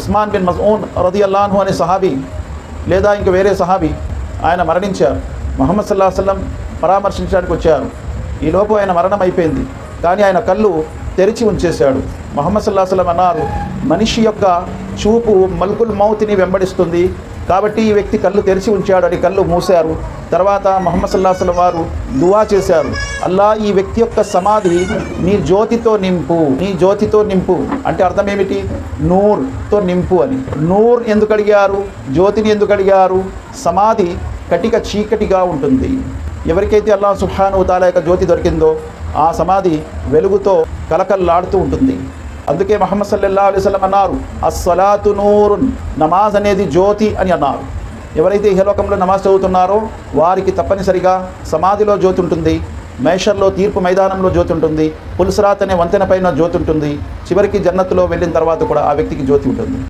Usman bin మజ్ఊన్ రదియల్లాహు అన్హు అనే సహాబీ లేదా ఇంక వేరే సహాబీ ఆయన మరణించారు. ముహమ్మద్ సల్లల్లాహు అలైహి వసల్లం పరామర్శించడానికి వచ్చారు. ఈలోపు ఆయన మరణం అయిపోయింది, కానీ ఆయన కళ్ళు తెరిచి ఉంచేశాడు. ముహమ్మద్ సల్లల్లాహు అలైహి వసల్లం అన్నారు, మనిషి యొక్క చూపు మల్కుల్ మౌత్ని వెంబడిస్తుంది, కాబట్టి ఈ వ్యక్తి కళ్ళు తెరిచి ఉంచాడు అని కళ్ళు మూశారు. తర్వాత ముహమ్మద్ సల్లల్లాహు అలైహి వసల్లం వారు దువా చేశారు, అల్లా ఈ వ్యక్తి యొక్క సమాధి నీ జ్యోతితో నింపు, నీ జ్యోతితో నింపు అంటే అర్థం ఏమిటి? నూర్తో నింపు అని. నూర్ ఎందుకు అడిగారు, జ్యోతిని ఎందుకు అడిగారు? సమాధి కటిక చీకటిగా ఉంటుంది. ఎవరికైతే అల్లాహ్ సుబ్హానహు వ తఆలా యొక్క జ్యోతి దొరికిందో ఆ సమాధి వెలుగుతో కలకల్లాడుతూ ఉంటుంది. అందుకే ముహమ్మద్ సల్లల్లాహు అలైహి వసల్లం అన్నారు, అస్సలాతు నూరున్, నమాజ్ అనేది జ్యోతి అని అన్నారు. ఎవరైతే ఇహలోకంలో నమాజ్ చదువుతున్నారో వారికి తప్పనిసరిగా సమాధిలో జ్యోతి ఉంటుంది, మేషర్లో తీర్పు మైదానంలో జ్యోతి ఉంటుంది, పుల్సరాత్ అనే వంతెన పైన జ్యోతి ఉంటుంది, చివరికి జన్నత్తులో వెళ్ళిన తర్వాత కూడా ఆ వ్యక్తికి జ్యోతి ఉంటుంది.